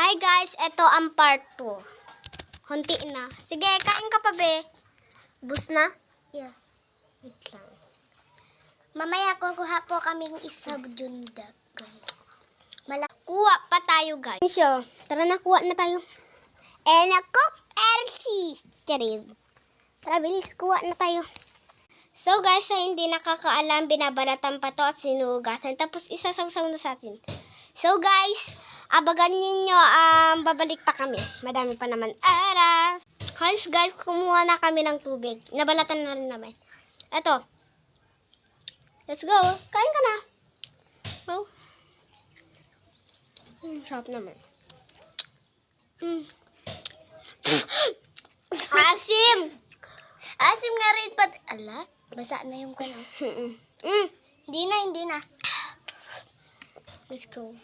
Hi guys, ito ang part 2. Hunti na. Sige, kain ka pa, be. Bus na? Yes. Wait lang. Mamaya kukuha po kaming isang junda, guys. Kuha pa tayo, guys. So, tara na, kuha na tayo. Cook Elsie. Charis. Tara, bilis, kuha na tayo. So, guys, sa hindi nakakaalam, binabalatan pa to at sinugasan. Tapos, isasawsaw na sa atin. So, guys, abagan ninyo, babalik pa kami. Madami pa naman aras. Guys, kumuha na kami ng tubig. Nabalatan na rin naman. Eto. Let's go. Kain ka na. Oh. Sarap naman. Asim! Asim nga rin pat. Ala, basa na yung kanaw. Hindi na. Let's go.